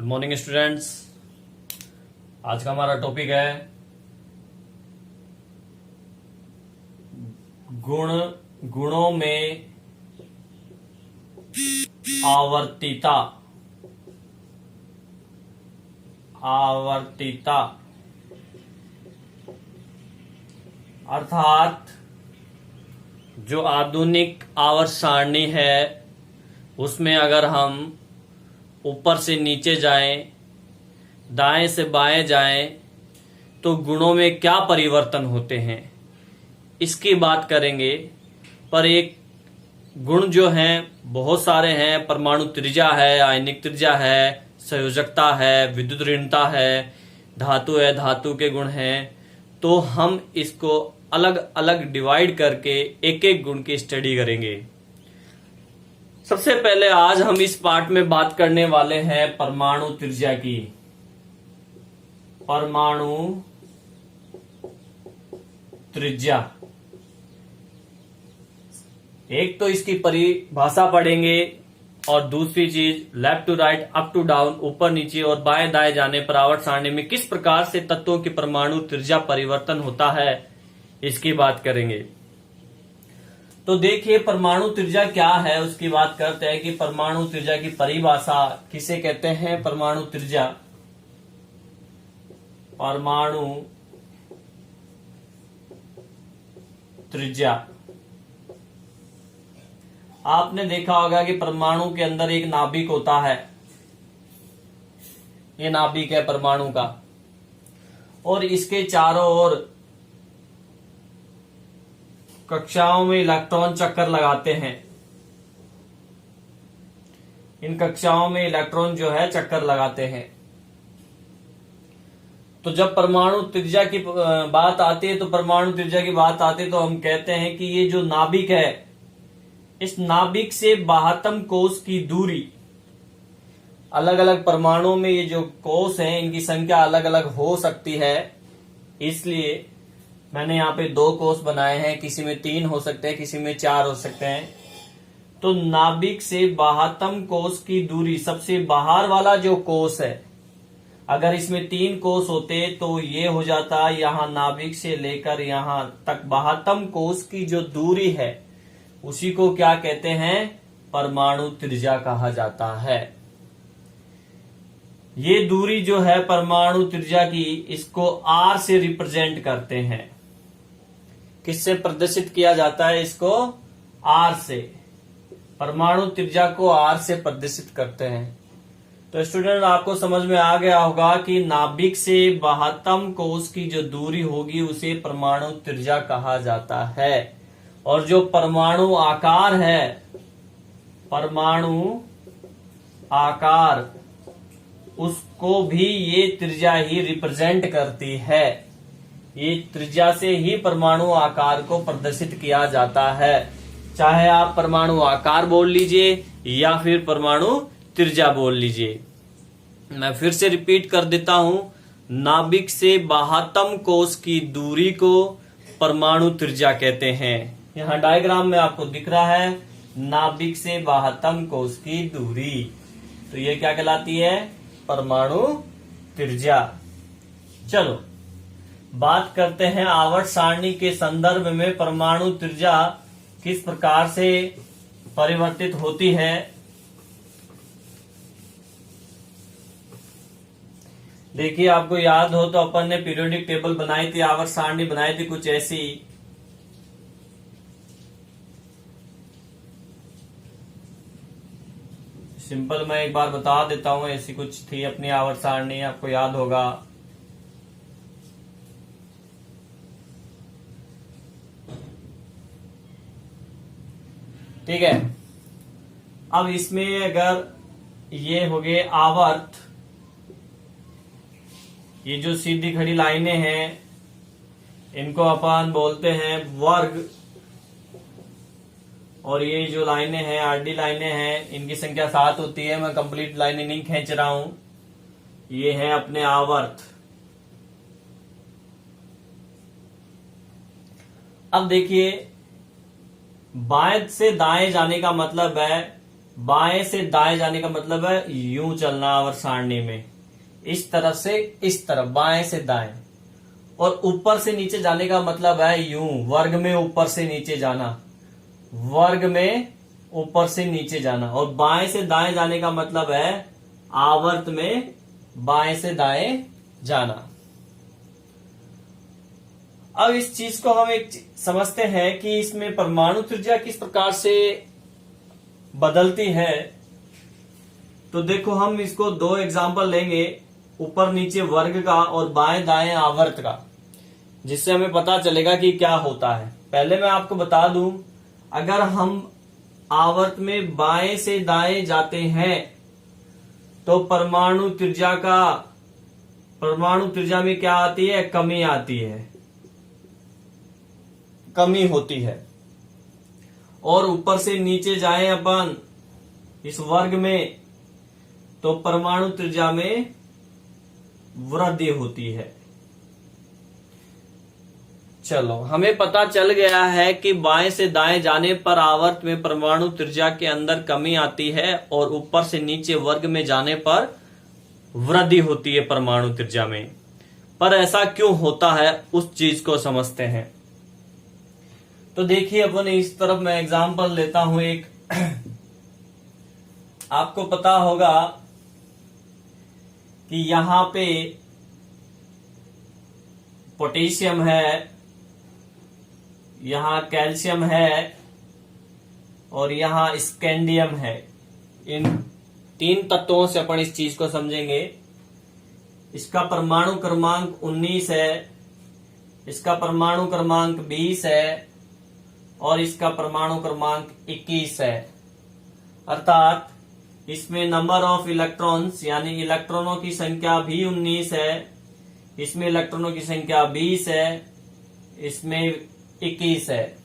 Good morning students. आज का हमारा टॉपिक है गुणों में आवर्तीता। अर्थात जो आधुनिक आवर्त सारणी है उसमें अगर हम ऊपर से नीचे जाएं, दाएं से बाएं जाएं, तो गुणों में क्या परिवर्तन होते हैं इसकी बात करेंगे। पर एक गुण जो हैं बहुत सारे हैं। परमाणु त्रिज्या है, आयनिक त्रिज्या है, संयोजकता है, विद्युत ऋणता है, धातु है, धातु के गुण हैं। तो हम इसको अलग अलग डिवाइड करके एक एक गुण की स्टडी करेंगे। सबसे पहले आज हम इस पार्ट में बात करने वाले हैं परमाणु त्रिज्या की। परमाणु त्रिज्या, एक तो इसकी परिभाषा पढ़ेंगे और दूसरी चीज left to right, up to down, ऊपर नीचे और बाएं दाएं जाने पर आवर्त सारणी में किस प्रकार से तत्वों की परमाणु त्रिज्या परिवर्तन होता है इसकी बात करेंगे। तो देखिए परमाणु त्रिज्या क्या है उसकी बात करते हैं कि परमाणु त्रिज्या की परिभाषा किसे कहते हैं। परमाणु त्रिज्या, परमाणु त्रिज्या, आपने देखा होगा कि परमाणु के अंदर एक नाभिक होता है। ये नाभिक है परमाणु का और इसके चारों ओर कक्षाओं में इलेक्ट्रॉन चक्कर लगाते हैं। इन कक्षाओं में इलेक्ट्रॉन जो है चक्कर लगाते हैं। तो जब परमाणु त्रिज्या की बात आती है, तो परमाणु त्रिज्या की बात आती है तो हम कहते हैं कि ये जो नाभिक है, इस नाभिक से बाह्यतम कोश की दूरी, अलग अलग परमाणुओं में ये जो कोश हैं इनकी संख्या अलग अलग हो सकती है। इसलिए मैंने यहाँ पे 2 कोष बनाए हैं, किसी में 3 हो सकते हैं, किसी में 4 हो सकते हैं। तो नाभिक से बाह्यतम कोष की दूरी, सबसे बाहर वाला जो कोष है, अगर इसमें 3 कोष होते तो ये हो जाता, यहाँ नाभिक से लेकर यहाँ तक बाह्यतम कोष की जो दूरी है उसी को क्या कहते हैं, परमाणु त्रिज्या कहा जाता है। ये दूरी जो है परमाणु त्रिज्या की, इसको R से रिप्रेजेंट करते हैं। किससे प्रदर्शित किया जाता है इसको? R से। परमाणु त्रिज्या को R से प्रदर्शित करते हैं। तो स्टूडेंट आपको समझ में आ गया होगा कि नाभिक से बाह्यतम कोश की जो दूरी होगी उसे परमाणु त्रिज्या कहा जाता है। और जो परमाणु आकार है, परमाणु आकार, उसको भी ये त्रिज्या ही रिप्रेजेंट करती है। ये त्रिज्या से ही परमाणु आकार को प्रदर्शित किया जाता है। चाहे आप परमाणु आकार बोल लीजिए या फिर परमाणु त्रिज्या बोल लीजिए। मैं फिर से रिपीट कर देता हूं, नाभिक से बाह्यतम कोश की दूरी को परमाणु त्रिज्या कहते हैं। यहाँ डायग्राम में आपको दिख रहा है नाभिक से बाह्यतम कोश की दूरी, तो ये क्या कहलाती है? परमाणु त्रिज्या। चलो बात करते हैं आवर्त सारणी के संदर्भ में परमाणु त्रिज्या किस प्रकार से परिवर्तित होती है। देखिए आपको याद हो तो अपन ने पीरियोडिक टेबल बनाई थी, आवर्त सारणी बनाई थी कुछ ऐसी। सिंपल मैं एक बार बता देता हूं, ऐसी कुछ थी अपनी आवर्त सारणी, आपको याद होगा। ठीक है, अब इसमें अगर ये हो गए आवर्त, ये जो सीधी खड़ी लाइनें हैं इनको अपन बोलते हैं वर्ग, और ये जो लाइनें हैं आरडी लाइनें हैं इनकी संख्या 7 होती है। मैं कंप्लीट लाइनें नहीं खींच रहा हूं, ये है अपने आवर्त। अब देखिए बाएं से दाएं जाने का मतलब है बाएं से दाएं जाने का मतलब है यूं चलना आवर्त सारणी में, इस तरफ से इस तरफ, बाएं से दाएं। और ऊपर से नीचे जाने का मतलब है यूं, वर्ग में ऊपर से नीचे जाना, वर्ग में ऊपर से नीचे जाना। और बाएं से दाएं जाने का मतलब है आवर्त में बाएं से दाएं जाना। अब इस चीज को हम एक समझते हैं कि इसमें परमाणु त्रिज्या किस प्रकार से बदलती है। तो देखो, हम इसको दो एग्जांपल लेंगे, ऊपर नीचे वर्ग का और बाएं दाएं आवर्त का, जिससे हमें पता चलेगा कि क्या होता है। पहले मैं आपको बता दूं, अगर हम आवर्त में बाएं से दाएं जाते हैं तो परमाणु त्रिज्या में क्या आती है? कमी आती है, कमी होती है। और ऊपर से नीचे जाएं अपन इस वर्ग में तो परमाणु त्रिज्या में वृद्धि होती है। चलो, हमें पता चल गया है कि बाएं से दाएं जाने पर आवर्त में परमाणु त्रिज्या के अंदर कमी आती है और ऊपर से नीचे वर्ग में जाने पर वृद्धि होती है परमाणु त्रिज्या में। पर ऐसा क्यों होता है, उस चीज को समझते हैं। तो देखिए, अपन इस तरफ मैं एग्जांपल लेता हूं एक। आपको पता होगा कि यहां पे पोटेशियम है, यहां कैल्शियम है और यहां स्कैंडियम है। इन तीन तत्वों से अपन इस चीज को समझेंगे। इसका परमाणु क्रमांक 19 है, इसका परमाणु क्रमांक 20 है और इसका परमाणु क्रमांक 21 है। अर्थात इसमें नंबर ऑफ इलेक्ट्रॉन्स यानी इलेक्ट्रॉनों की संख्या भी 19 है, इसमें इलेक्ट्रॉनों की संख्या 20 है, इसमें 21 है।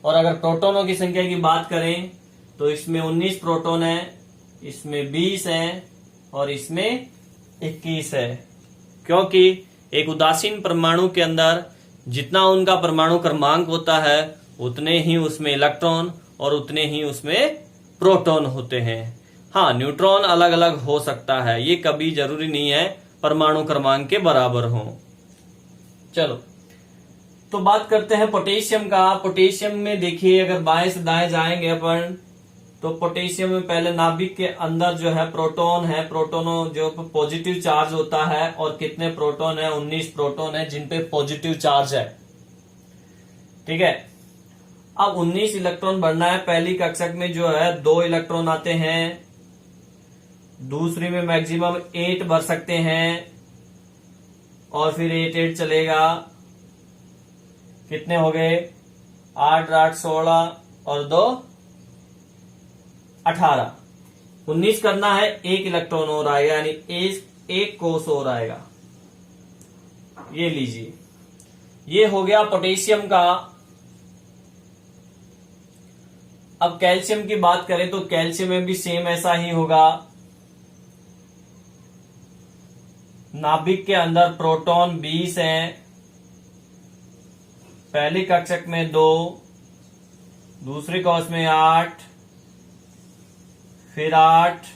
और अगर प्रोटॉनों की संख्या की बात करें तो इसमें 19 प्रोटॉन है, इसमें 20 है और इसमें 21 है। क्योंकि एक उदासीन परमाणु के अंदर जितना उनका परमाणु क्रमांक होता है उतने ही उसमें इलेक्ट्रॉन और उतने ही उसमें प्रोटॉन होते हैं। हाँ, न्यूट्रॉन अलग अलग हो सकता है, ये कभी जरूरी नहीं है परमाणु क्रमांक के बराबर हो। चलो, तो बात करते हैं पोटेशियम का। पोटेशियम में देखिए, अगर बाएं से दाएं जाएंगे अपन तो पोटेशियम में पहले नाभिक के अंदर जो है प्रोटॉन है, प्रोटोनों जो पॉजिटिव चार्ज होता है। और कितने प्रोटॉन है? 19 प्रोटॉन है जिन पे पॉजिटिव चार्ज है। ठीक है, अब 19 इलेक्ट्रॉन भरना है। पहली कक्षक में जो है 2 इलेक्ट्रॉन आते हैं, दूसरी में मैक्सिमम 8 भर सकते हैं और फिर 8 चलेगा। कितने हो गए? 8 8 16 और 2 18। 19 करना है, 1 इलेक्ट्रॉन और आएगा, यानी एक कोष और आएगा। ये लीजिए, ये हो गया पोटेशियम का। अब कैल्शियम की बात करें तो कैल्शियम में भी सेम ऐसा ही होगा। नाभिक के अंदर प्रोटॉन 20 हैं, पहली कक्षक में 2, दूसरी कोष में 8, फिर 8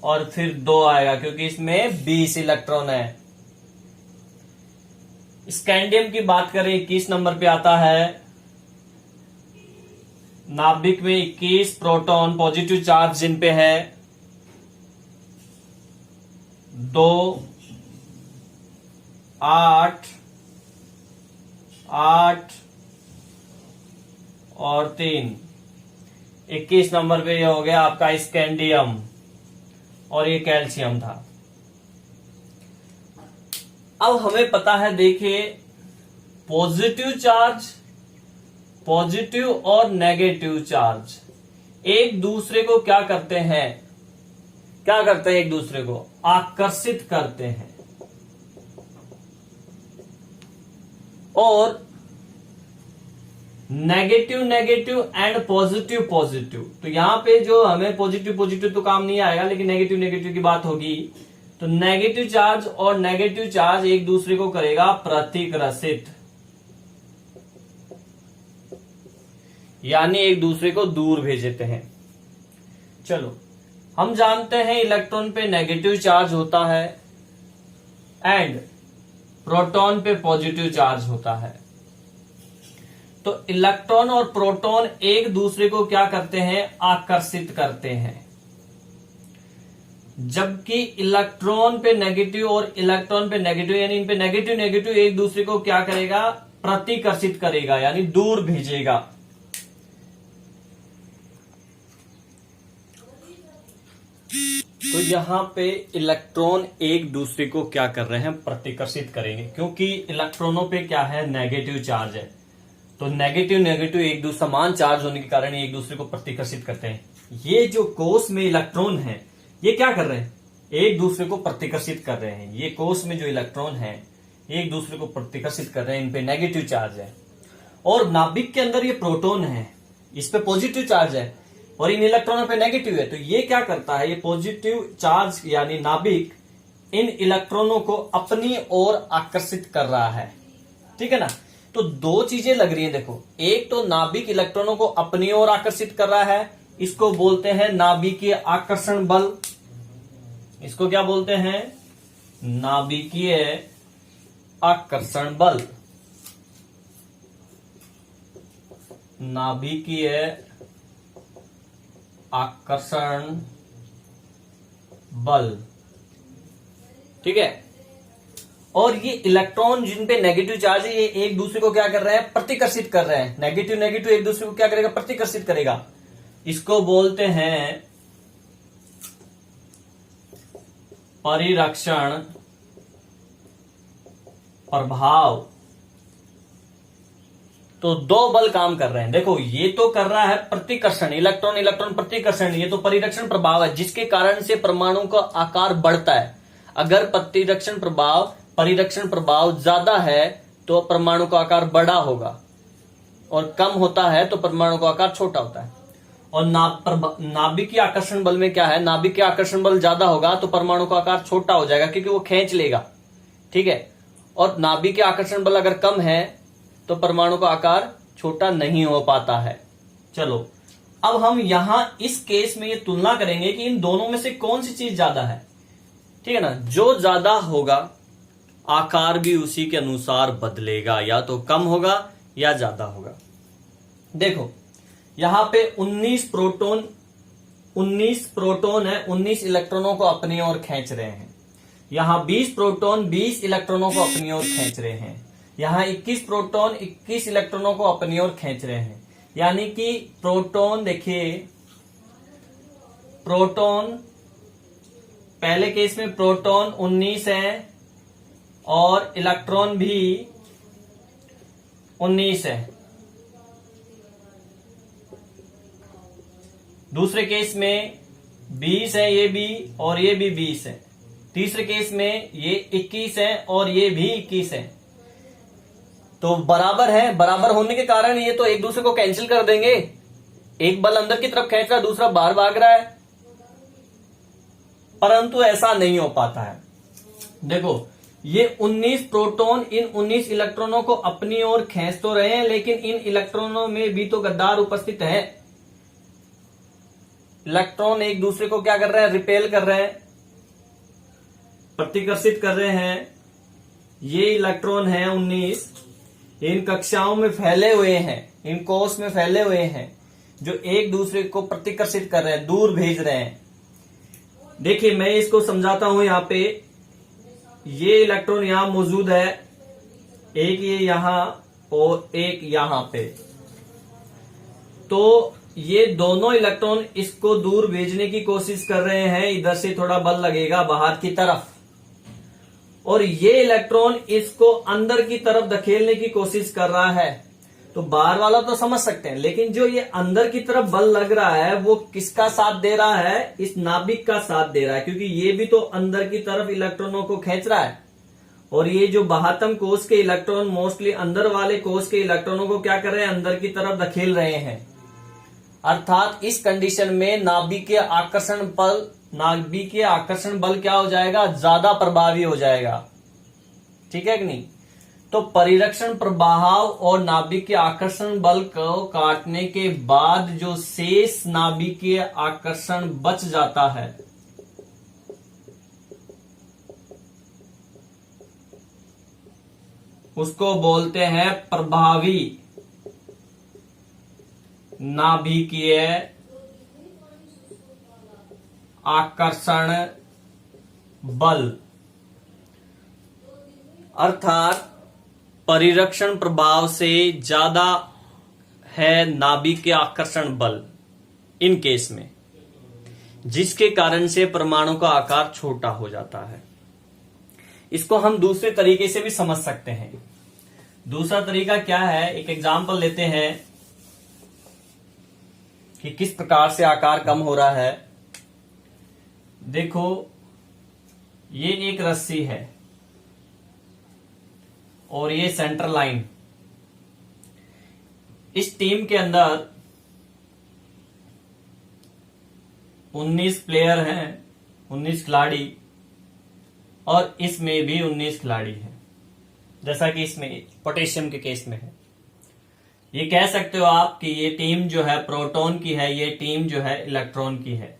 और फिर 2 आएगा क्योंकि इसमें 20 इलेक्ट्रॉन है। स्कैंडियम की बात करें 21 नंबर पे आता है। नाभिक में 21 प्रोटॉन पॉजिटिव चार्ज जिन पे है, 2 8 8 और 3। 21 नंबर पे ये हो गया आपका स्कैंडियम और ये कैल्शियम था। अब हमें पता है, देखिए, पॉजिटिव चार्ज, पॉजिटिव और नेगेटिव चार्ज एक दूसरे को क्या करते हैं? क्या करते हैं? एक दूसरे को आकर्षित करते हैं। और negative negative and positive positive, तो यहां पे जो हमें पॉजिटिव पॉजिटिव तो काम नहीं आएगा, लेकिन नेगेटिव नेगेटिव की बात होगी। तो नेगेटिव चार्ज और नेगेटिव चार्ज एक दूसरे को करेगा प्रतिकर्षित। यानी एक दूसरे को दूर भेजते हैं। चलो, हम जानते हैं इलेक्ट्रॉन पे नेगेटिव चार्ज होता है एंड प्रोटॉन पे पॉजिटिव चार्ज होता है। तो इलेक्ट्रॉन और प्रोटॉन एक दूसरे को क्या करते हैं, आकर्षित करते हैं। जबकि इलेक्ट्रॉन पे नेगेटिव और इलेक्ट्रॉन पे नेगेटिव, यानी इन पे नेगेटिव नेगेटिव एक दूसरे को क्या करेगा, प्रतिकर्षित करेगा, यानी दूर भेजेगा। तो यहां पे इलेक्ट्रॉन एक दूसरे को क्या कर रहे हैं, प्रतिकर्षित करेंगे, क्योंकि इलेक्ट्रॉनों पे क्या है, नेगेटिव चार्ज है। तो नेगेटिव नेगेटिव एक दूसरे समान चार्ज होने के कारण एक दूसरे को प्रतिकर्षित करते हैं। ये जो कोष में इलेक्ट्रॉन है, ये क्या कर रहे हैं, एक दूसरे को प्रतिकर्षित कर रहे हैं। ये कोष में जो इलेक्ट्रॉन है एक दूसरे को प्रतिकर्षित कर रहे हैं, इन पे नेगेटिव चार्ज है। और नाभिक के अंदर ये प्रोटॉन है, इस पे पॉजिटिव चार्ज है और इन इलेक्ट्रॉनों पे नेगेटिव है। तो ये क्या करता है, ये पॉजिटिव चार्ज यानी नाभिक इन इलेक्ट्रॉनों को अपनी ओर आकर्षित कर रहा है। ठीक है ना। तो दो चीजें लग रही हैं, देखो, एक तो नाभिक इलेक्ट्रॉनों को अपनी ओर आकर्षित कर रहा है, इसको बोलते हैं नाभिकीय आकर्षण बल। इसको क्या बोलते हैं, नाभिकीय आकर्षण बल। नाभिकीय आकर्षण बल, ठीक है। और ये इलेक्ट्रॉन जिन पे नेगेटिव चार्ज है, ये एक दूसरे को क्या कर रहे हैं, प्रतिकर्षित कर रहे हैं। नेगेटिव नेगेटिव एक दूसरे को क्या करेगा, प्रतिकर्षित करेगा। इसको बोलते हैं परिरक्षण प्रभाव। तो दो बल काम कर रहे हैं। देखो, ये तो कर रहा है प्रतिकर्षण, इलेक्ट्रॉन इलेक्ट्रॉन प्रतिकर्षण, ये तो परिरक्षण प्रभाव है, जिसके कारण से परमाणु का आकार बढ़ता है। अगर परिरक्षण प्रभाव ज्यादा है तो परमाणु का आकार बड़ा होगा, और कम होता है तो परमाणु का आकार छोटा होता है। और नाभिकीय आकर्षण बल में क्या है, नाभिकीय आकर्षण बल ज्यादा होगा तो परमाणु का आकार छोटा हो जाएगा, क्योंकि वो खींच लेगा। ठीक है। और नाभिकीय आकर्षण बल अगर कम है तो परमाणु का आकार छोटा नहीं हो पाता है। चलो, अब हम यहां इस केस में ये तुलना करेंगे कि इन दोनों में से कौन सी चीज ज्यादा है। ठीक है ना। जो ज्यादा होगा आकार भी उसी के अनुसार बदलेगा, या तो कम होगा या ज्यादा होगा। देखो, यहां पे 19 प्रोटॉन है, 19 इलेक्ट्रॉनों को अपनी ओर खींच रहे हैं। यहां 20 प्रोटॉन 20 इलेक्ट्रॉनों को अपनी ओर खींच रहे हैं। यहां 21 प्रोटॉन 21 इलेक्ट्रॉनों को अपनी ओर खींच रहे हैं। यानी कि प्रोटॉन, देखिए, प्रोटॉन पहले केस में प्रोटॉन 19 है और इलेक्ट्रॉन भी 19 है। दूसरे केस में 20 है ये भी, और ये भी 20 है। तीसरे केस में ये 21 है और ये भी 21 है। तो बराबर है, बराबर होने के कारण ये तो एक दूसरे को कैंसिल कर देंगे। एक बल अंदर की तरफ खींच रहा है, दूसरा बाहर भाग रहा है, परंतु ऐसा नहीं हो पाता है। देखो, ये 19 प्रोटॉन इन 19 इलेक्ट्रॉनों को अपनी ओर खींच तो रहे हैं, लेकिन इन इलेक्ट्रॉनों में भी तो गद्दार उपस्थित है। इलेक्ट्रॉन एक दूसरे को क्या कर रहे हैं, रिपेल कर रहे हैं, प्रतिकर्षित कर रहे हैं। ये इलेक्ट्रॉन है 19, इन कक्षाओं में फैले हुए हैं, इन कोष में फैले हुए हैं, जो एक दूसरे को प्रतिकर्षित कर रहे हैं, दूर भेज रहे हैं। देखिए, मैं इसको समझाता हूं। यहां पे ये इलेक्ट्रॉन यहां मौजूद है, एक ये यहां और एक यहां पे। तो ये दोनों इलेक्ट्रॉन इसको दूर भेजने की कोशिश कर रहे हैं। इधर से थोड़ा बल लगेगा बाहर की तरफ, और ये इलेक्ट्रॉन इसको अंदर की तरफ धकेलने की कोशिश कर रहा है। तो बाहर वाला तो समझ सकते हैं, लेकिन जो ये अंदर की तरफ बल लग रहा है वो किसका साथ दे रहा है, इस नाभिक का साथ दे रहा है, क्योंकि ये भी तो अंदर की तरफ इलेक्ट्रॉनों को खींच रहा है। और ये जो बाह्यतम कोष के इलेक्ट्रॉन, मोस्टली अंदर वाले कोष के इलेक्ट्रॉनों को क्या कर रहे हैं, अंदर की तरफ धकेल रहे हैं। अर्थात इस कंडीशन में नाभिकीय आकर्षण बल क्या हो जाएगा, ज्यादा प्रभावी हो जाएगा। ठीक है कि नहीं। तो परिरक्षण प्रभाव और नाभिकीय आकर्षण बल को काटने के बाद जो शेष नाभिकीय आकर्षण बच जाता है उसको बोलते हैं प्रभावी नाभिकीय आकर्षण बल। अर्थात परिरक्षण प्रभाव से ज्यादा है नाभिकीय आकर्षण बल इन केस में, जिसके कारण से परमाणु का आकार छोटा हो जाता है। इसको हम दूसरे तरीके से भी समझ सकते हैं। दूसरा तरीका क्या है, एक एग्जाम्पल लेते हैं कि किस प्रकार से आकार कम हो रहा है। देखो, ये एक रस्सी है और ये सेंटर लाइन। इस टीम के अंदर 19 प्लेयर हैं, 19 खिलाड़ी, और इसमें भी 19 खिलाड़ी हैं, जैसा कि इसमें पोटेशियम के केस में है। ये कह सकते हो आप कि ये टीम जो है प्रोटॉन की है, ये टीम जो है इलेक्ट्रॉन की है।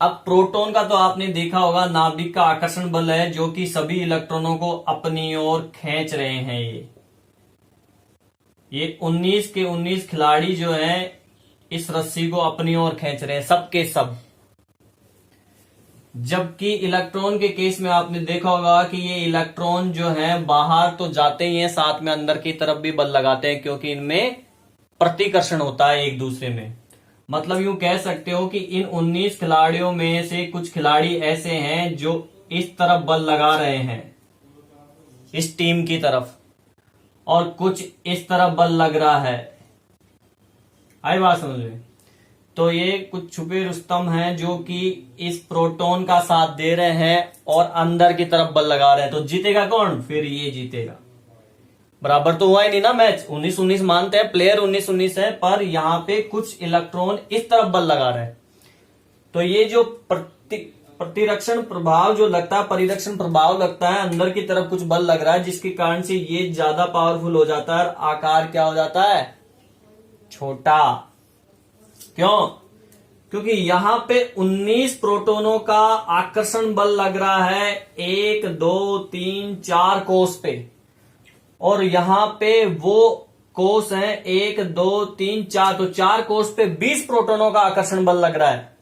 अब प्रोटॉन का तो आपने देखा होगा नाभिक का आकर्षण बल है जो कि सभी इलेक्ट्रॉनों को अपनी ओर खींच रहे हैं। ये 19 के 19 खिलाड़ी जो हैं इस रस्सी को अपनी ओर खींच रहे हैं, सब के सब। जबकि इलेक्ट्रॉन के केस में आपने देखा होगा कि ये इलेक्ट्रॉन जो है बाहर तो जाते ही हैं, साथ में अंदर की तरफ भी बल लगाते हैं, क्योंकि इनमें प्रतिकर्षण होता है एक दूसरे में। मतलब यूं कह सकते हो कि इन 19 खिलाड़ियों में से कुछ खिलाड़ी ऐसे हैं जो इस तरफ बल लगा रहे हैं, इस टीम की तरफ, और कुछ इस तरफ बल लग रहा है। आई बात समझ में? तो ये कुछ छुपे रुस्तम हैं जो कि इस प्रोटॉन का साथ दे रहे हैं और अंदर की तरफ बल लगा रहे हैं। तो जीतेगा कौन? फिर ये जीतेगा। बराबर तो हुआ ही नहीं ना मैच। 19-19 मानते हैं, प्लेयर 19-19 है, पर यहां पे कुछ इलेक्ट्रॉन इस तरफ बल लगा रहे हैं। तो ये जो प्रतिरक्षण प्रभाव जो लगता है, परिरक्षण प्रभाव लगता है, अंदर की तरफ कुछ बल लग रहा है, जिसके कारण से ये ज्यादा पावरफुल हो जाता है। आकार क्या हो जाता है? छोटा। क्यों? क्योंकि यहां पे 19 प्रोटॉनों का आकर्षण बल लग रहा है 1, 2, 3, 4 कोष पे, और यहां पे वो कोष है 1, 2, 3, 4, तो 4 कोष पे 20 प्रोटॉनों का आकर्षण बल लग रहा है।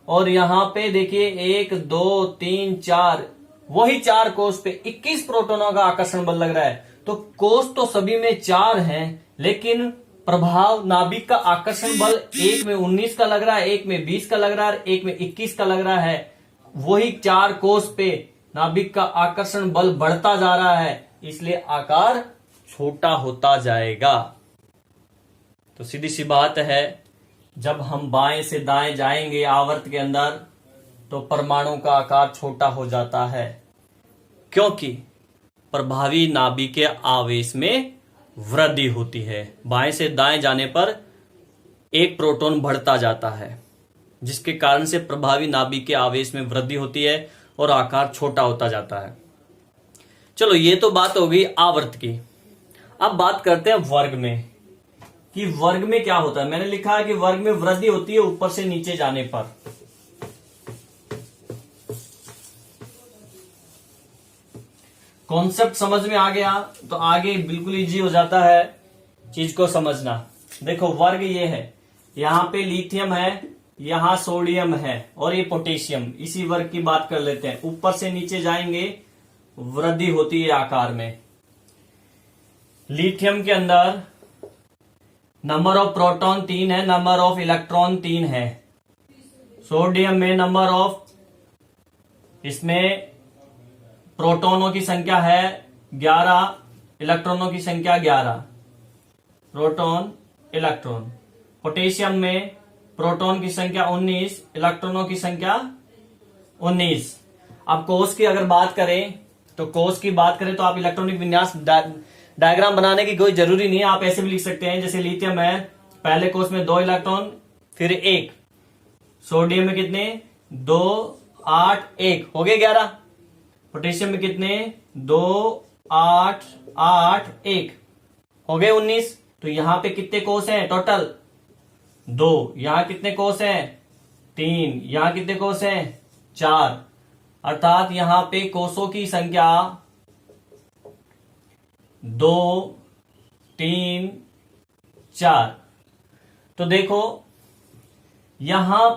और यहां पे देखिए 1, 2, 3, 4, वही 4 कोष पे 21 प्रोटॉनों का आकर्षण बल लग रहा है। तो कोष तो सभी में 4 हैं, लेकिन प्रभाव नाभिक का आकर्षण बल एक में 19 का लग रहा है, एक में 20 का लग रहा है, एक में 21 का लग रहा है। वही 4 कोष पे नाभिक का आकर्षण बल बढ़ता जा रहा है, इसलिए आकार छोटा होता जाएगा। तो सीधी सी बात है, जब हम बाएं से दाएं जाएंगे आवर्त के अंदर, तो परमाणु का आकार छोटा हो जाता है, क्योंकि प्रभावी नाभिकीय आवेश में वृद्धि होती है। बाएं से दाएं जाने पर एक प्रोटॉन बढ़ता जाता है, जिसके कारण से प्रभावी नाभिकीय आवेश में वृद्धि होती है और आकार छोटा होता जाता है। चलो, ये तो बात हो गई आवर्त की। अब बात करते हैं वर्ग में, कि वर्ग में क्या होता है। मैंने लिखा है कि वर्ग में वृद्धि होती है ऊपर से नीचे जाने पर। कॉन्सेप्ट समझ में आ गया तो आगे बिल्कुल इजी हो जाता है चीज को समझना। देखो, वर्ग ये है, यहां पे लिथियम है, यहां सोडियम है, और ये पोटेशियम। इसी वर्ग की बात कर लेते हैं। ऊपर से नीचे जाएंगे, वृद्धि होती है आकार में। लिथियम के अंदर नंबर ऑफ प्रोटॉन 3 है, नंबर ऑफ इलेक्ट्रॉन 3 है। सोडियम में नंबर ऑफ, इसमें प्रोटॉनों की संख्या है 11, इलेक्ट्रॉनों की संख्या 11, प्रोटॉन इलेक्ट्रॉन। पोटेशियम में प्रोटॉन की संख्या 19, इलेक्ट्रॉनों की संख्या 19। अब कोष की अगर बात करें तो तो आप इलेक्ट्रॉनिक विन्यास डायग्राम बनाने की कोई जरूरी नहीं है, आप ऐसे भी लिख सकते हैं। जैसे लिथियम है, पहले कोष में 2 इलेक्ट्रॉन, फिर 1। सोडियम में कितने? 2, 8, 1, हो गए 11। पोटेशियम में कितने? 2 8 8 1 हो गए 19। तो यहां पे कितने कोस हैं टोटल? 2। यहां कितने कोस हैं? 3। यहां कितने कोस हैं? 4। अर्थात यहां पे कोसों की संख्या 2 3 4। तो देखो यहां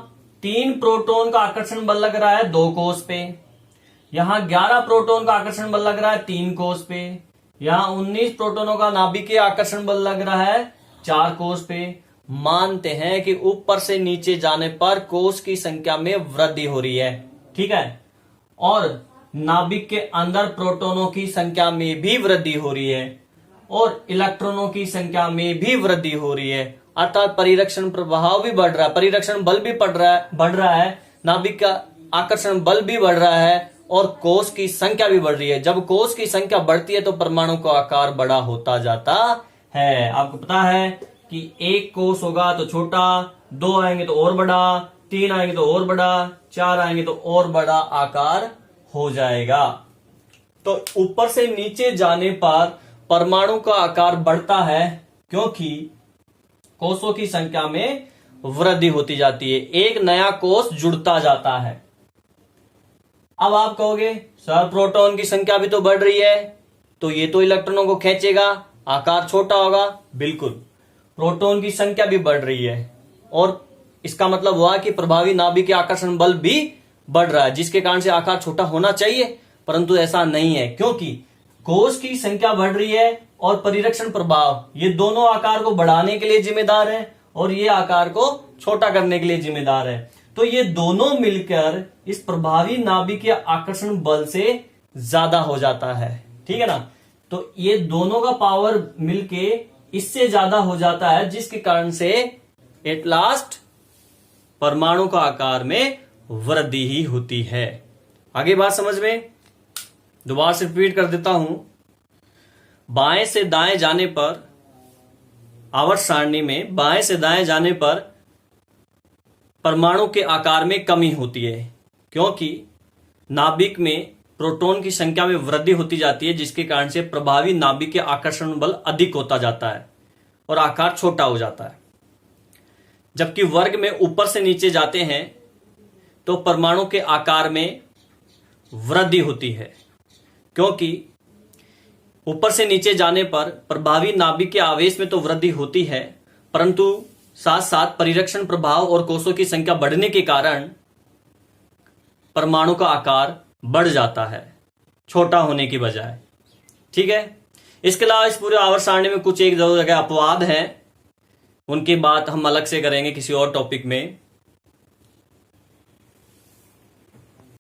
3 प्रोटॉन का आकर्षण बल लग रहा है 2 कोस पे, यहां 11 प्रोटॉन का आकर्षण बल लग रहा है 3 कोस पे, यहां 19 प्रोटॉनों का नाभिकीय आकर्षण बल लग रहा है 4 कोस पे। मानते हैं कि ऊपर से नीचे जाने पर कोस की संख्या में वृद्धि हो रही है, ठीक है, और नाभिक के अंदर प्रोटॉनों की संख्या में भी वृद्धि हो रही है और इलेक्ट्रॉनों की संख्या में भी वृद्धि हो रही है। अर्थात परिरक्षण प्रभाव भी बढ़ रहा है, परिरक्षण बल भी बढ़ रहा है, नाभिक का आकर्षण बल भी बढ़ रहा है और कोस की संख्या भी बढ़ रही है। जब कोस की संख्या बढ़ती है तो परमाणु का आकार बड़ा होता जाता है। आपको पता है कि एक कोस होगा तो छोटा, 2 आएंगे तो और बड़ा, 3 आएंगे तो और बड़ा, 4 आएंगे तो और बड़ा आकार हो जाएगा। तो ऊपर से नीचे जाने पर परमाणु का आकार बढ़ता है क्योंकि कोषों की संख्या में वृद्धि होती जाती है, एक नया कोष जुड़ता जाता है। अब आप कहोगे सर प्रोटॉन की संख्या भी तो बढ़ रही है, तो ये तो इलेक्ट्रॉनों को खींचेगा, आकार छोटा होगा। बिल्कुल, प्रोटॉन की संख्या भी बढ़ रही है और इसका मतलब हुआ कि प्रभावी नाभिकीय आकर्षण बल भी बढ़ रहा है, जिसके कारण से आकार छोटा होना चाहिए, परंतु ऐसा नहीं है क्योंकि कोष की संख्या बढ़ रही है और परिरक्षण प्रभाव, ये दोनों आकार को बढ़ाने के लिए जिम्मेदार है और ये आकार को छोटा करने के लिए जिम्मेदार है। तो ये दोनों मिलकर इस प्रभावी नाभिकीय आकर्षण बल से ज्यादा हो जाता है, ठीक है ना। तो ये दोनों का पावर मिलके इससे ज्यादा हो जाता है, जिसके कारण से एट लास्ट परमाणु का आकार में वृद्धि ही होती है। आगे बात समझ में, दोबारा से रिपीट कर देता हूं। बाएं से दाएं जाने पर, आवर्त सारणी में बाएं से दाएं जाने पर परमाणु के आकार में कमी होती है क्योंकि नाभिक में प्रोटॉन की संख्या में वृद्धि होती जाती है, जिसके कारण से प्रभावी नाभिकीय आकर्षण बल अधिक होता जाता है और आकार छोटा हो जाता है। जबकि वर्ग में ऊपर से नीचे जाते हैं तो परमाणु के आकार में वृद्धि होती है क्योंकि ऊपर से नीचे जाने पर प्रभावी नाभिकीय आवेश में तो वृद्धि होती है, परंतु साथ साथ परिरक्षण प्रभाव और कोषों की संख्या बढ़ने के कारण परमाणु का आकार बढ़ जाता है छोटा होने की बजाय, ठीक है। इसके अलावा इस पूरे आवर्त सारणी में कुछ एक दो जगह अपवाद हैं, उनकी बात हम अलग से करेंगे किसी और टॉपिक में।